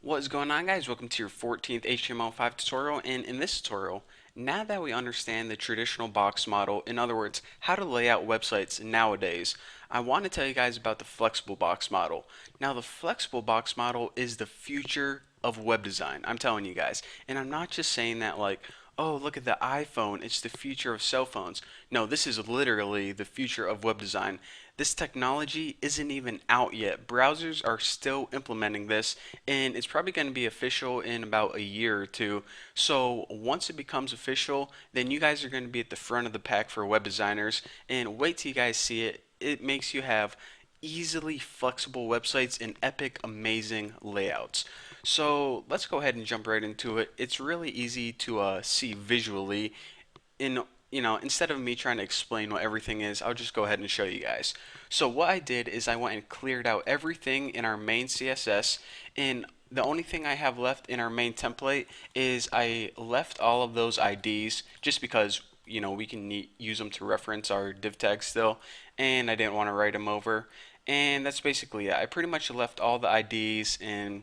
What is going on, guys? Welcome to your 14th HTML5 tutorial, and in this tutorial, now that we understand the traditional box model, in other words, how to lay out websites nowadays, I want to tell you guys about the flexible box model. Now, the flexible box model is the future of web design. I'm telling you guys, and I'm not just saying that like, oh, look at the iPhone, it's the future of cell phones. No, this is literally the future of web design. This technology isn't even out yet. Browsers are still implementing this, and it's probably going to be official in about a year or two. So once it becomes official, then you guys are going to be at the front of the pack for web designers. And wait till you guys see it. It makes you have easily flexible websites and epic, amazing layouts. So let's go ahead and jump right into it. It's really easy to see visually in instead of me trying to explain what everything is, I'll just go ahead and show you guys. So what I did is I went and cleared out everything in our main CSS, and the only thing I have left in our main template is I left all of those IDs just because we can use them to reference our div tags still, and I didn't want to write them over. And that's basically it. I pretty much left all the IDs and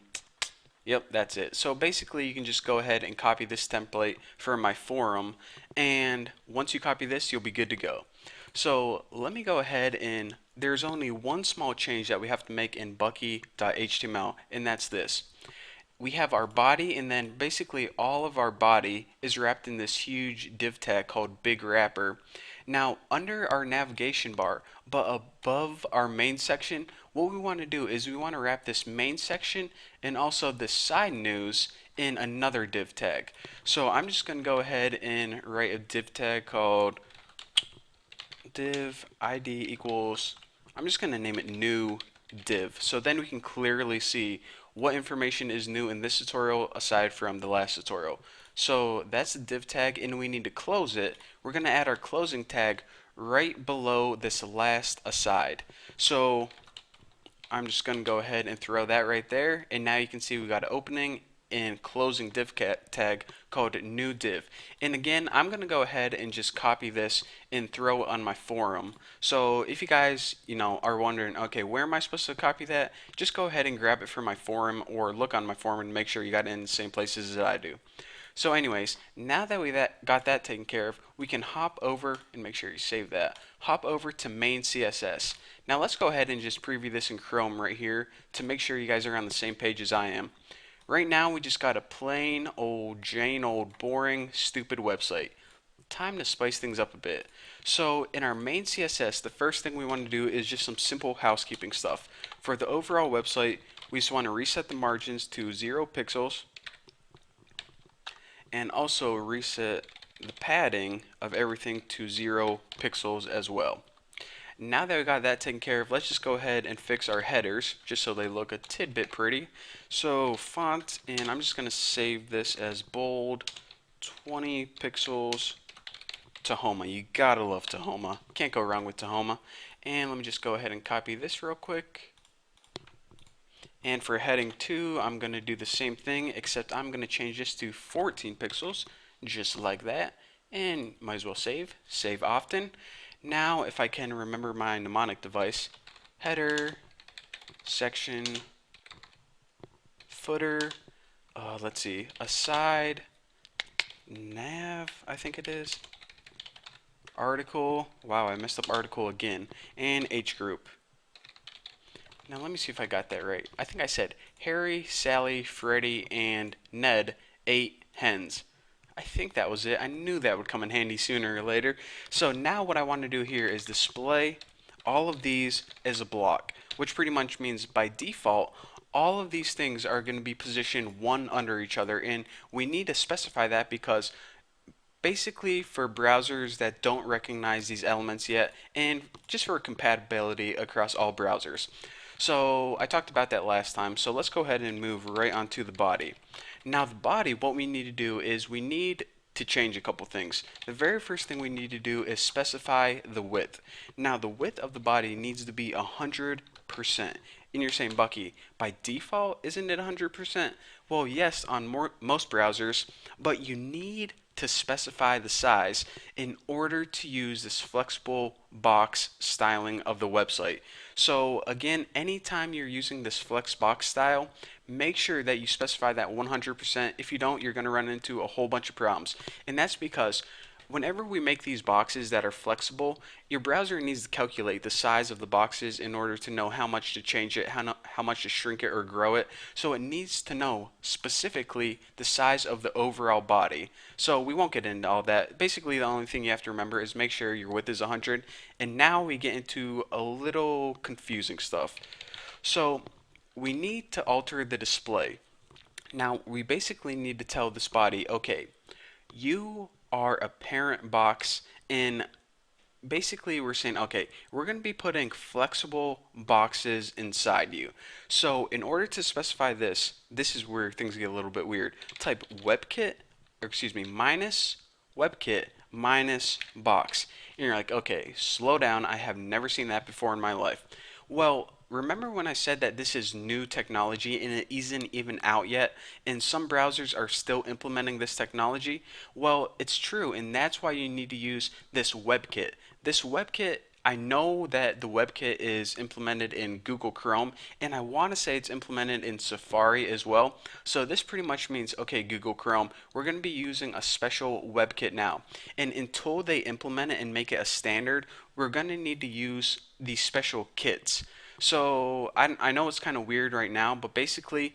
yep, that's it. So basically you can just go ahead and copy this template for my forum, and once you copy this you'll be good to go. So let me go ahead, and there's only one small change that we have to make in Bucky.html, and that's this. We have our body, and then basically all of our body is wrapped in this huge div tag called big wrapper. Now under our navigation bar, but above our main section, what we want to do is we want to wrap this main section and also the side news in another div tag. So I'm just going to go ahead and write a div tag called div id equals, I'm just going to name it new div, so then we can clearly see what information is new in this tutorial aside from the last tutorial. So that's the div tag, and we need to close it. We're going to add our closing tag right below this last aside. So I'm just going to go ahead and throw that right there, and now you can see we got an opening and closing div tag called new div. And again, I'm going to go ahead and just copy this and throw it on my forum. So if you guys, are wondering, okay, where am I supposed to copy that? Just go ahead and grab it from my forum or look on my forum and make sure you got it in the same places that I do. So anyways, now that we got that taken care of, we can hop over, and make sure you save that, hop over to main CSS. Now let's go ahead and just preview this in Chrome right here to make sure you guys are on the same page as I am. Right now we just got a plain old Jane old boring stupid website. Time to spice things up a bit. So in our main CSS, the first thing we want to do is just some simple housekeeping stuff. For the overall website, we just want to reset the margins to 0 pixels, and also reset the padding of everything to 0 pixels as well. Now that we got that taken care of, let's just go ahead and fix our headers just so they look a tidbit pretty. So font, and I'm just going to save this as bold, 20 pixels, Tahoma. You gotta love Tahoma. Can't go wrong with Tahoma. And let me just go ahead and copy this real quick. And for heading 2, I'm going to do the same thing, except I'm going to change this to 14 pixels, just like that. And might as well save. Save often. Now, if I can remember my mnemonic device, header, section, footer, let's see, aside, nav, I think it is, article, wow, I messed up article again, and H group. Now let me see if I got that right. I think I said Harry, Sally, Freddie, and Ned ate hens. I think that was it. I knew that would come in handy sooner or later. So now what I want to do here is display all of these as a block, which pretty much means by default all of these things are going to be positioned one under each other, and we need to specify that because basically for browsers that don't recognize these elements yet, and just for compatibility across all browsers. So I talked about that last time, so let's go ahead and move right onto the body. Now the body, what we need to do is we need to change a couple things. The very first thing we need to do is specify the width. Now the width of the body needs to be 100%. And you're saying, Bucky, by default, isn't it 100%? Well, yes, on most browsers, but you need to specify the size in order to use this flexible box styling of the website. So again, anytime you're using this flex box style, make sure that you specify that 100%. If you don't, you're going to run into a whole bunch of problems. And that's because whenever we make these boxes that are flexible, your browser needs to calculate the size of the boxes in order to know how much to change it, how much to shrink it or grow it. So it needs to know specifically the size of the overall body. So we won't get into all that. Basically, the only thing you have to remember is make sure your width is 100. And now we get into a little confusing stuff. So we need to alter the display. Now, we basically need to tell this body, okay, you are a parent box, and basically we're saying, okay, we're going to be putting flexible boxes inside you. So in order to specify this, this is where things get a little bit weird. Type webkit, or excuse me, minus webkit minus box. And you're like, okay, slow down. I have never seen that before in my life. Well, remember when I said that this is new technology and it isn't even out yet, and some browsers are still implementing this technology? Well, it's true, and that's why you need to use this WebKit. This WebKit, I know that the WebKit is implemented in Google Chrome, and I want to say it's implemented in Safari as well. So this pretty much means, okay, Google Chrome, we're going to be using a special WebKit now. And until they implement it and make it a standard, we're going to need to use these special kits. So I know it's kind of weird right now, but basically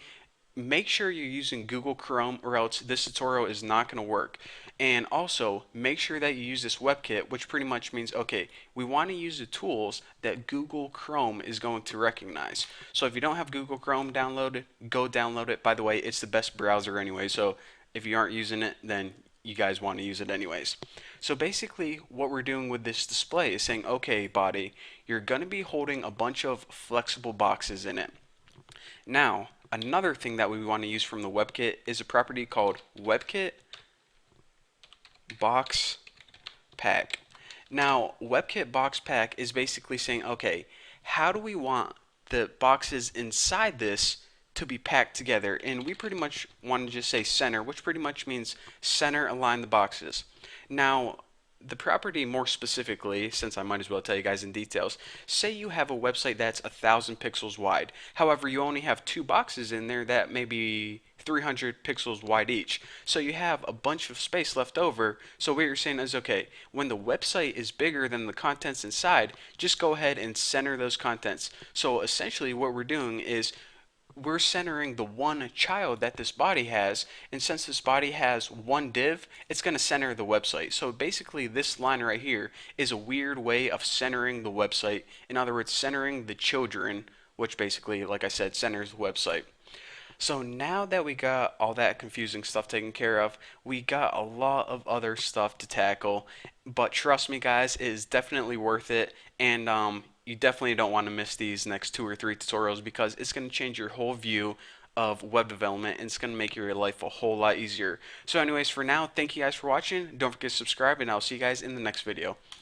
make sure you're using Google Chrome or else this tutorial is not going to work. And also make sure that you use this WebKit, which pretty much means, okay, we want to use the tools that Google Chrome is going to recognize. So if you don't have Google Chrome downloaded, go download it. By the way, it's the best browser anyway, so if you aren't using it, then you guys want to use it anyways. So basically what we're doing with this display is saying, okay, body, you're going to be holding a bunch of flexible boxes in it. Now, another thing that we want to use from the WebKit is a property called WebKit Box Pack. Now, WebKit Box Pack is basically saying, okay, how do we want the boxes inside this to be packed together? And we pretty much want to just say center, which pretty much means center align the boxes. Now, the property more specifically, since I might as well tell you guys in details, say you have a website that's 1,000 pixels wide. However, you only have two boxes in there that may be 300 pixels wide each. So you have a bunch of space left over. So what you're saying is, okay, when the website is bigger than the contents inside, just go ahead and center those contents. So essentially what we're doing is we're centering the one child that this body has, and since this body has one div, it's going to center the website. So basically this line right here is a weird way of centering the website. In other words, centering the children, which basically, like I said, centers the website. So now that we got all that confusing stuff taken care of, we got a lot of other stuff to tackle. But trust me, guys, it is definitely worth it. And you definitely don't want to miss these next 2 or 3 tutorials because it's going to change your whole view of web development and it's going to make your life a whole lot easier. So anyways, for now, thank you guys for watching. Don't forget to subscribe and I'll see you guys in the next video.